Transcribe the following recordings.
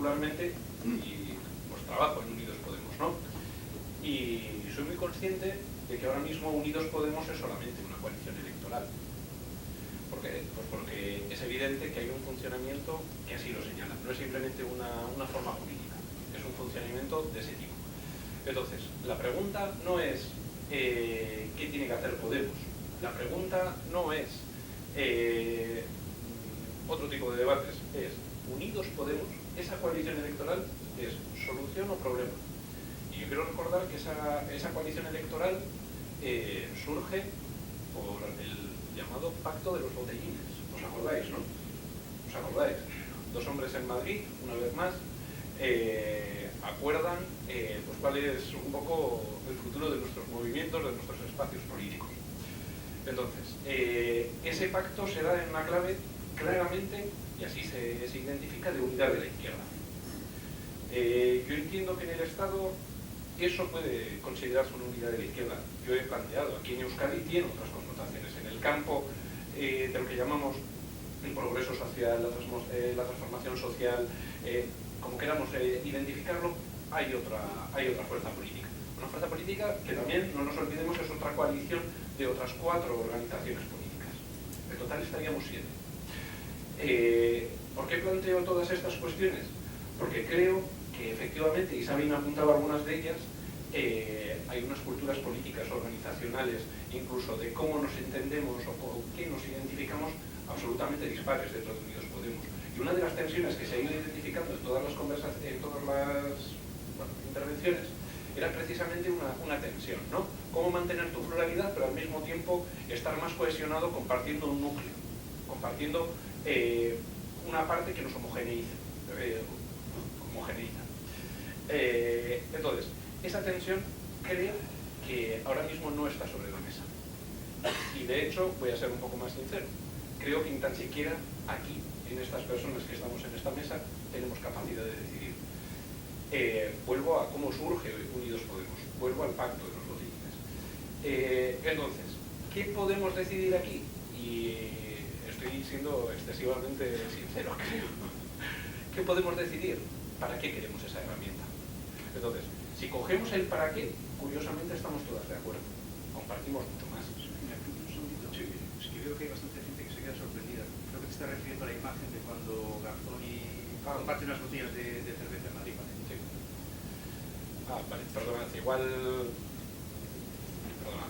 particularmente y pues trabajo en Unidos Podemos, ¿no? Y soy muy consciente de que ahora mismo Unidos Podemos es solamente una coalición electoral. ¿Por qué? Pues porque es evidente que hay un funcionamiento que así lo señala, no es simplemente una forma política, es un funcionamiento de ese tipo. Entonces, la pregunta no es ¿qué tiene que hacer Podemos? La pregunta no es otro tipo de debates, es Unidos Podemos, esa coalición electoral es solución o problema. Y yo quiero recordar que esa coalición electoral surge por el llamado Pacto de los Botellines. ¿Os acordáis, no? ¿Os acordáis? Dos hombres en Madrid, una vez más, acuerdan pues cuál es un poco el futuro de nuestros movimientos, de nuestros espacios políticos. Entonces, ese pacto se da en una clave claramente, y así se identifica, de unidad de la izquierda. Yo entiendo que en el Estado eso puede considerarse una unidad de la izquierda. Yo he planteado, aquí en Euskadi tiene otras connotaciones. En el campo de lo que llamamos el progreso social, la transformación social, como queramos identificarlo, hay otra fuerza política. Una fuerza política que también, no nos olvidemos, es otra coalición de otras 4 organizaciones políticas. En total estaríamos 7. ¿Por qué planteo todas estas cuestiones? Porque creo que efectivamente, y Sabine apuntaba algunas de ellas, hay unas culturas políticas, organizacionales, incluso de cómo nos entendemos o por qué nos identificamos, absolutamente dispares dentro de Unidos Podemos. Y una de las tensiones que se ha ido identificando en todas las intervenciones era precisamente una tensión, ¿no? Cómo mantener tu pluralidad, pero al mismo tiempo estar más cohesionado compartiendo un núcleo, compartiendo una parte que nos homogeneiza. Entonces, esa tensión creo que ahora mismo no está sobre la mesa. Y de hecho, voy a ser un poco más sincero, creo que ni tan siquiera aquí, en estas personas que estamos en esta mesa, tenemos capacidad de decidir. Vuelvo a cómo surge Unidos Podemos, vuelvo al pacto de los botellines. Entonces, ¿qué podemos decidir aquí? Y estoy siendo excesivamente sincero, creo. ¿Qué podemos decidir? ¿Para qué queremos esa herramienta? Entonces, si cogemos el para qué, curiosamente estamos todas de acuerdo. Compartimos mucho más. Un segundito. Sí, es que veo que hay bastante gente que se queda sorprendida. Creo que te está refiriendo a la imagen de cuando Garzón comparte unas botellas de cerveza en Madrid, ¿vale? Sí. Vale, perdona, igual... Perdona.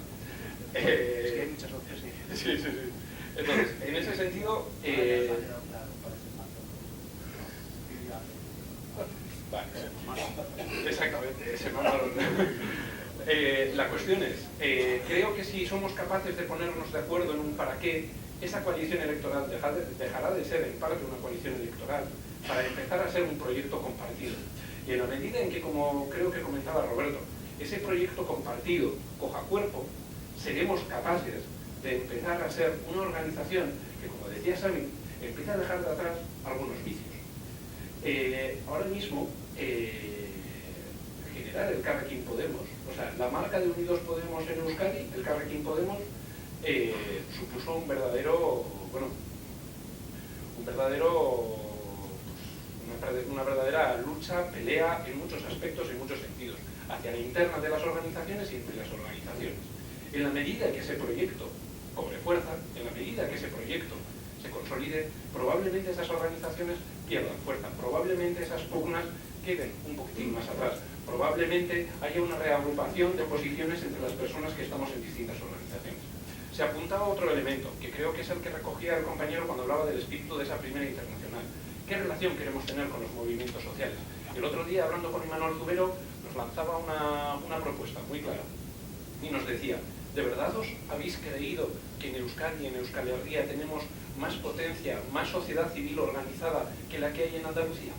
Es que hay muchas otras, sí. Sí. Entonces, en ese sentido... Vale, exactamente, ese mamarón. La cuestión es, creo que si somos capaces de ponernos de acuerdo en un para qué, esa coalición electoral dejará de ser en parte una coalición electoral para empezar a ser un proyecto compartido. Y en la medida en que, como creo que comentaba Roberto, ese proyecto compartido coja cuerpo, seremos capaces de empezar a ser una organización que, como decía Sabine, empieza a dejar de atrás algunos vicios. Ahora mismo, generar el Carrequín Podemos, o sea, la marca de Unidos Podemos en Euskadi, el Carrequín Podemos, supuso una verdadera lucha, pelea en muchos aspectos, en muchos sentidos, hacia la interna de las organizaciones y entre las organizaciones. En la medida que ese proyecto cobre fuerza, en la medida que ese proyecto se consolide, probablemente esas organizaciones pierdan fuerza, probablemente esas pugnas queden un poquitín más atrás, probablemente haya una reagrupación de posiciones entre las personas que estamos en distintas organizaciones. Se apuntaba otro elemento, que creo que es el que recogía el compañero cuando hablaba del espíritu de esa primera internacional. ¿Qué relación queremos tener con los movimientos sociales? El otro día, hablando con Imanol Zubero, nos lanzaba una propuesta muy clara y nos decía: ¿de verdad os habéis creído que en Euskadi y en Euskal Herria tenemos más potencia, más sociedad civil organizada que la que hay en Andalucía?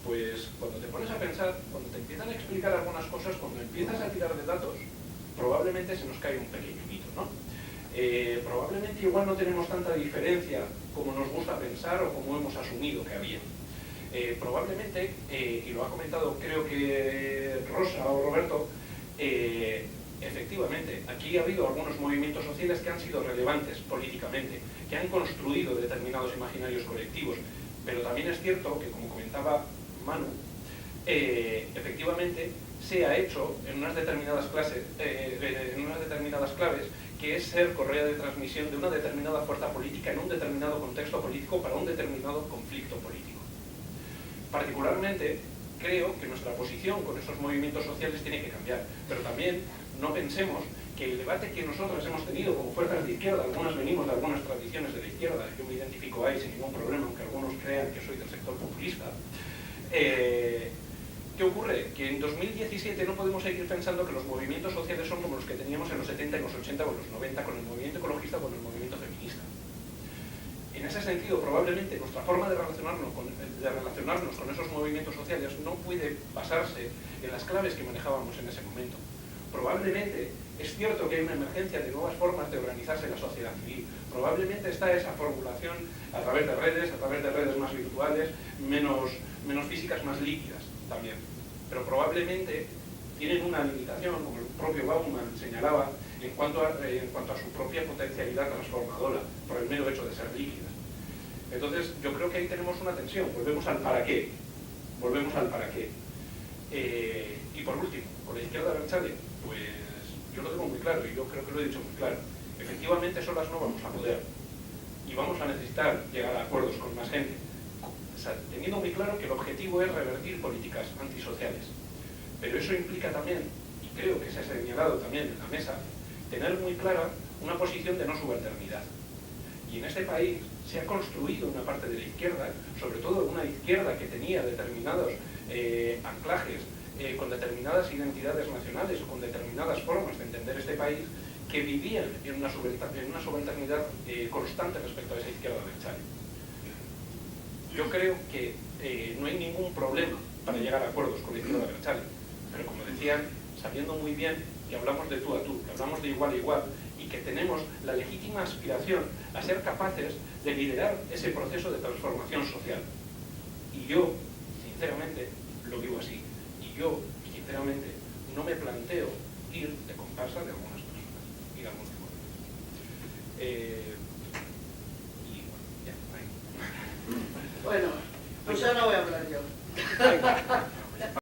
Pues cuando te pones a pensar, cuando te empiezan a explicar algunas cosas, cuando empiezas a tirar de datos, probablemente se nos cae un pequeño mito, ¿no? Probablemente igual no tenemos tanta diferencia como nos gusta pensar o como hemos asumido que había. Probablemente, y lo ha comentado creo que Rosa o Roberto, efectivamente, aquí ha habido algunos movimientos sociales que han sido relevantes políticamente, que han construido determinados imaginarios colectivos, Pero también es cierto que, como comentaba Manu, efectivamente se ha hecho en unas determinadas claves, que es ser correa de transmisión de una determinada fuerza política en un determinado contexto político para un determinado conflicto político. Particularmente, creo que nuestra posición con esos movimientos sociales tiene que cambiar, pero también no pensemos que el debate que nosotros hemos tenido como fuerzas de izquierda, algunas venimos de algunas tradiciones de la izquierda, yo me identifico ahí sin ningún problema, aunque algunos crean que soy del sector populista. ¿Qué ocurre? Que en 2017 no podemos seguir pensando que los movimientos sociales son como los que teníamos en los 70, en los 80 o en los 90 con el movimiento ecologista o con el movimiento feminista. En ese sentido, probablemente nuestra forma de relacionarnos con esos movimientos sociales no puede basarse en las claves que manejábamos en ese momento. Probablemente es cierto que hay una emergencia de nuevas formas de organizarse en la sociedad civil. Probablemente está esa formulación a través de redes más virtuales, menos físicas, más líquidas también. Pero probablemente tienen una limitación, como el propio Bauman señalaba, en cuanto a su propia potencialidad transformadora, por el mero hecho de ser líquidas. Entonces, yo creo que ahí tenemos una tensión. Volvemos al para qué. Y por último, por la izquierda abertzale, pues yo lo tengo muy claro y yo creo que lo he dicho muy claro. Efectivamente, solas no vamos a poder y vamos a necesitar llegar a acuerdos con más gente, teniendo muy claro que el objetivo es revertir políticas antisociales. Pero eso implica también, y creo que se ha señalado también en la mesa, tener muy clara una posición de no subalternidad. Y en este país se ha construido una parte de la izquierda, sobre todo una izquierda que tenía determinados anclajes, con determinadas identidades nacionales o con determinadas formas de entender este país, que vivían en una subalternidad constante respecto a esa izquierda abertzale. Yo creo que no hay ningún problema para llegar a acuerdos con la izquierda abertzale, pero como decían, sabiendo muy bien que hablamos de tú a tú, que hablamos de igual a igual, y que tenemos la legítima aspiración a ser capaces de liderar ese proceso de transformación social. Y yo, sinceramente, lo vivo así. Y yo, sinceramente, no me planteo ir de comparsa de algunas personas y de algunos movimientos.